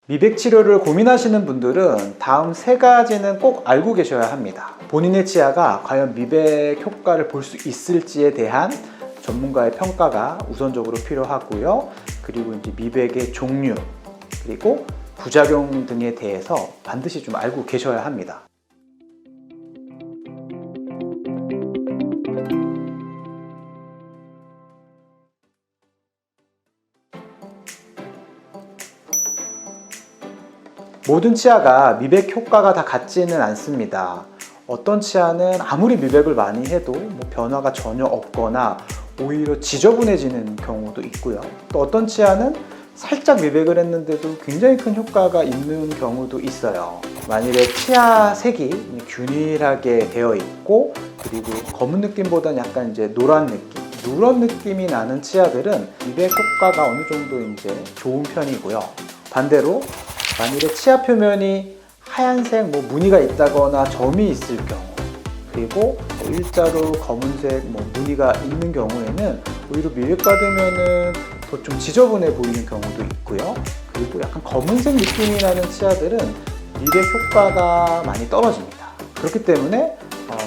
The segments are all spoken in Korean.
미백 치료를 고민하시는 분들은 다음 세 가지는 꼭 알고 계셔야 합니다. 본인의 치아가 과연 미백 효과를 볼 수 있을지에 대한 전문가의 평가가 우선적으로 필요하고요. 그리고 이제 미백의 종류, 그리고 부작용 등에 대해서 반드시 좀 알고 계셔야 합니다. 모든 치아가 미백 효과가 다 같지는 않습니다. 어떤 치아는 아무리 미백을 많이 해도 변화가 전혀 없거나 오히려 지저분해지는 경우도 있고요. 또 어떤 치아는 살짝 미백을 했는데도 굉장히 큰 효과가 있는 경우도 있어요. 만일에 치아 색이 균일하게 되어 있고, 그리고 검은 느낌보다는 약간 이제 노란 느낌, 누런 느낌이 나는 치아들은 미백 효과가 어느 정도 이제 좋은 편이고요. 반대로 만일에 치아 표면이 하얀색 무늬가 있다거나 점이 있을 경우, 그리고 일자로 검은색 무늬가 있는 경우에는 오히려 미백받으면은 더 좀 지저분해 보이는 경우도 있고요. 그리고 약간 검은색 느낌이 나는 치아들은 미백 효과가 많이 떨어집니다. 그렇기 때문에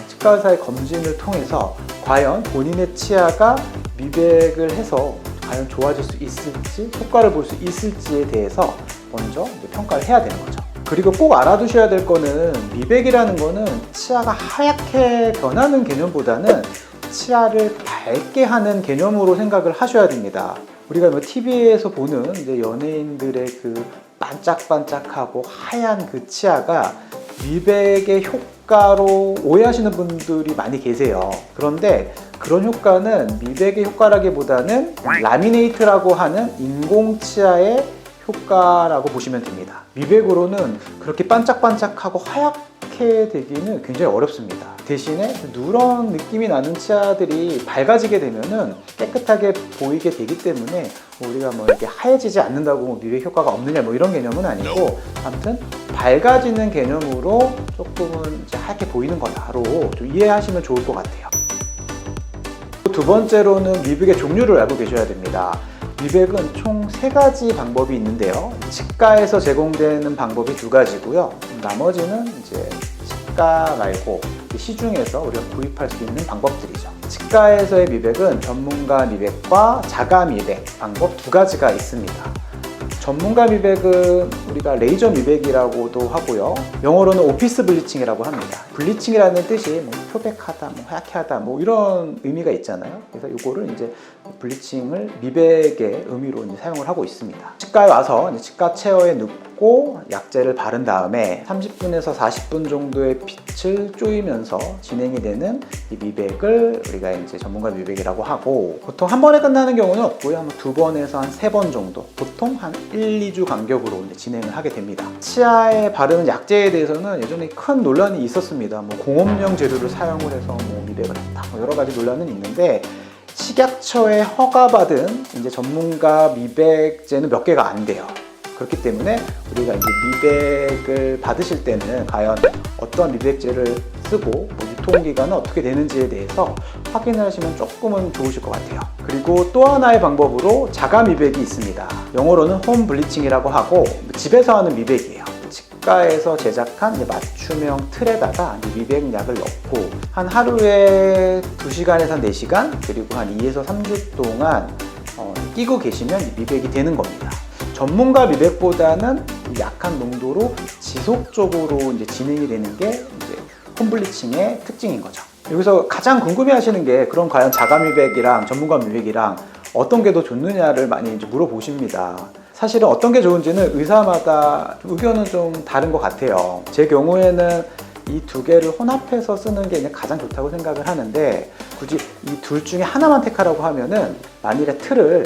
치과 의사의 검진을 통해서 과연 본인의 치아가 미백을 해서 과연 좋아질 수 있을지, 효과를 볼 수 있을지에 대해서 먼저 평가를 해야 되는 거죠. 그리고 꼭 알아두셔야 될 거는, 미백이라는 거는 치아가 하얗게 변하는 개념보다는 치아를 밝게 하는 개념으로 생각을 하셔야 됩니다. 우리가 TV에서 보는 이제 연예인들의 그 반짝반짝하고 하얀 그 치아가 미백의 효과로 오해하시는 분들이 많이 계세요. 그런데 그런 효과는 미백의 효과라기보다는 라미네이트라고 하는 인공 치아의 효과라고 보시면 됩니다. 미백으로는 그렇게 반짝반짝하고 하얗게 되기는 굉장히 어렵습니다. 대신에 누런 느낌이 나는 치아들이 밝아지게 되면은 깨끗하게 보이게 되기 때문에 우리가 이렇게 하얘지지 않는다고 미백 효과가 없느냐 이런 개념은 아니고, 아무튼 밝아지는 개념으로 조금은 이제 하얗게 보이는 거다로 좀 이해하시면 좋을 것 같아요. 두 번째로는 미백의 종류를 알고 계셔야 됩니다. 미백은 총 3가지 방법이 있는데요. 치과에서 제공되는 방법이 2가지고요. 나머지는 이제 치과 말고 시중에서 우리가 구입할 수 있는 방법들이죠. 치과에서의 미백은 전문가 미백과 자가 미백 방법 2가지가 있습니다. 전문가 미백은 우리가 레이저 미백이라고도 하고요. 영어로는 오피스 블리칭이라고 합니다. 블리칭이라는 뜻이 표백하다, 하얗게 하다 이런 의미가 있잖아요. 그래서 이거를 이제 블리칭을 미백의 의미로 이제 사용을 하고 있습니다. 치과에 와서 이제 치과 체어에 눕고 약제를 바른 다음에 30분에서 40분 정도의 빛을 쪼이면서 진행이 되는 이 미백을 우리가 이제 전문가 미백이라고 하고, 보통 한 번에 끝나는 경우는 없고요. 한 2번에서 한 3번 정도, 보통 한 1-2주 간격으로 이제 진행을 하게 됩니다. 치아에 바르는 약제에 대해서는 예전에 큰 논란이 있었습니다. 공업용 재료를 사용을 해서 미백을 했다, 여러 가지 논란은 있는데, 식약처에 허가받은 이제 전문가 미백제는 몇 개가 안 돼요. 그렇기 때문에 우리가 이제 미백을 받으실 때는 과연 어떤 미백제를 쓰고 유통기간은 어떻게 되는지에 대해서 확인을 하시면 조금은 좋으실 것 같아요. 그리고 또 하나의 방법으로 자가 미백이 있습니다. 영어로는 홈 블리칭이라고 하고, 집에서 하는 미백이에요. 치과에서 제작한 맞춤형 틀에다가 미백약을 넣고 한 하루에 2시간에서 한 4시간, 그리고 한 2에서 3주 동안 끼고 계시면 미백이 되는 겁니다. 전문가 미백보다는 약한 농도로 지속적으로 이제 진행이 되는 게 이제 홈블리칭의 특징인 거죠. 여기서 가장 궁금해하시는 게, 그럼 과연 자가 미백이랑 전문가 미백이랑 어떤 게 더 좋느냐를 많이 이제 물어보십니다. 사실은 어떤 게 좋은지는 의사마다 의견은 좀 다른 것 같아요. 제 경우에는 이 2개를 혼합해서 쓰는 게 가장 좋다고 생각을 하는데, 굳이 이 둘 중에 하나만 택하라고 하면은, 만일에 틀을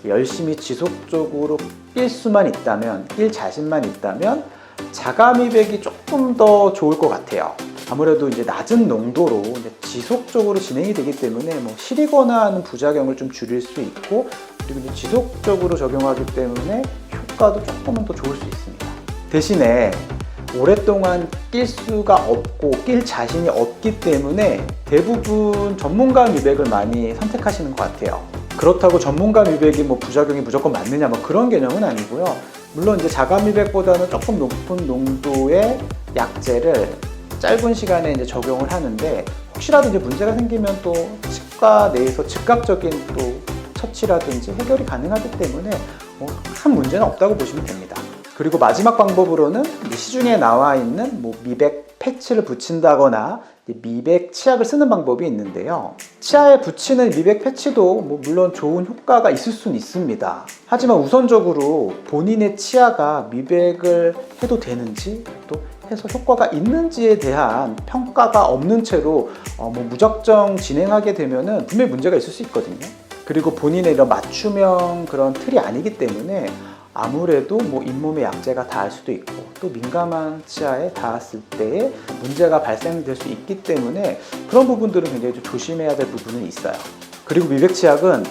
열심히 지속적으로 낄 수만 있다면, 낄 자신만 있다면 자가 미백이 조금 더 좋을 것 같아요. 아무래도 이제 낮은 농도로 이제 지속적으로 진행이 되기 때문에 시리거나 하는 부작용을 좀 줄일 수 있고, 그리고 이제 지속적으로 적용하기 때문에 효과도 조금은 더 좋을 수 있습니다. 대신에 오랫동안 낄 수가 없고 낄 자신이 없기 때문에 대부분 전문가 미백을 많이 선택하시는 것 같아요. 그렇다고 전문가 미백이 부작용이 무조건 맞느냐 그런 개념은 아니고요. 물론 이제 자가미백보다는 조금 높은 농도의 약제를 짧은 시간에 이제 적용을 하는데, 혹시라도 이제 문제가 생기면 또 치과 내에서 즉각적인 또 처치라든지 해결이 가능하기 때문에 큰 문제는 없다고 보시면 됩니다. 그리고 마지막 방법으로는 시중에 나와 있는 미백 패치를 붙인다거나 미백 치약을 쓰는 방법이 있는데요. 치아에 붙이는 미백 패치도 물론 좋은 효과가 있을 수는 있습니다. 하지만 우선적으로 본인의 치아가 미백을 해도 되는지, 또 해서 효과가 있는지에 대한 평가가 없는 채로 무작정 진행하게 되면은 분명히 문제가 있을 수 있거든요. 그리고 본인의 이런 맞춤형 그런 틀이 아니기 때문에 아무래도 잇몸에 약제가 닿을 수도 있고, 또 민감한 치아에 닿았을 때에 문제가 발생될 수 있기 때문에 그런 부분들은 굉장히 좀 조심해야 될 부분은 있어요. 그리고 미백 치약은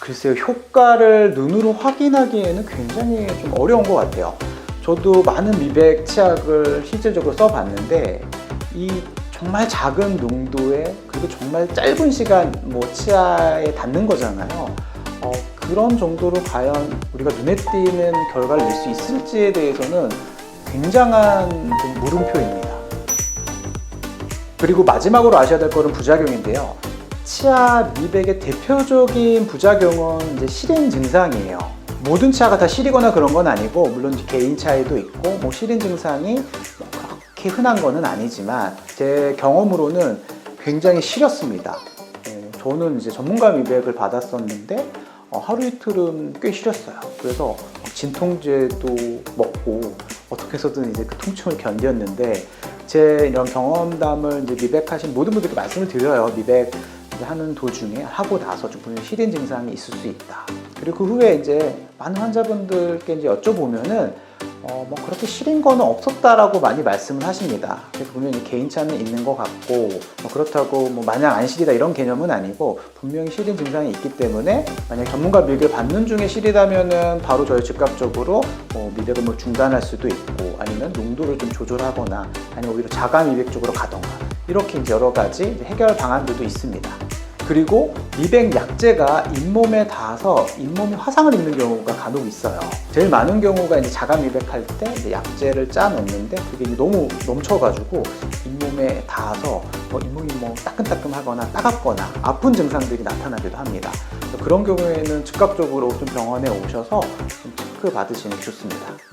글쎄요, 효과를 눈으로 확인하기에는 굉장히 좀 어려운 것 같아요. 저도 많은 미백 치약을 실질적으로 써봤는데, 이 정말 작은 농도에, 그리고 정말 짧은 시간 치아에 닿는 거잖아요. 그런 정도로 과연 우리가 눈에 띄는 결과를 낼 수 있을지에 대해서는 굉장한 좀 물음표입니다. 그리고 마지막으로 아셔야 될 거는 부작용인데요. 치아 미백의 대표적인 부작용은 이제 시린 증상이에요. 모든 치아가 다 시리거나 그런 건 아니고, 물론 개인 차이도 있고 시린 증상이 그렇게 흔한 거는 아니지만 제 경험으로는 굉장히 시렸습니다. 저는 이제 전문가 미백을 받았었는데 하루 이틀은 꽤 시렸어요. 그래서 진통제도 먹고 어떻게 해서든 이제 그 통증을 견뎠는데, 제 이런 경험담을 이제 미백하신 모든 분들께 말씀을 드려요. 미백 하는 도중에 하고 나서 좀 분명히 시린 증상이 있을 수 있다. 그리고 그 후에 이제 많은 환자분들께 이제 여쭤보면은 그렇게 시린 거는 없었다라고 많이 말씀을 하십니다. 그래서 분명히 개인차는 있는 것 같고, 그렇다고 마냥 안 시리다 이런 개념은 아니고, 분명히 시린 증상이 있기 때문에 만약 전문가 미백을 받는 중에 시리다면은 바로 저희 즉각적으로 미백을 중단할 수도 있고, 아니면 농도를 좀 조절하거나, 아니면 오히려 자가 미백 쪽으로 가던가, 이렇게 이제 여러 가지 해결 방안들도 있습니다. 그리고 미백 약제가 잇몸에 닿아서 잇몸이 화상을 입는 경우가 간혹 있어요. 제일 많은 경우가 이제 자가 미백할 때 약제를 짜 놓는데, 그게 너무 넘쳐가지고 잇몸에 닿아서 잇몸이 따끔따끔하거나 따갑거나 아픈 증상들이 나타나기도 합니다. 그런 경우에는 즉각적으로 좀 병원에 오셔서 좀 체크 받으시는 게 좋습니다.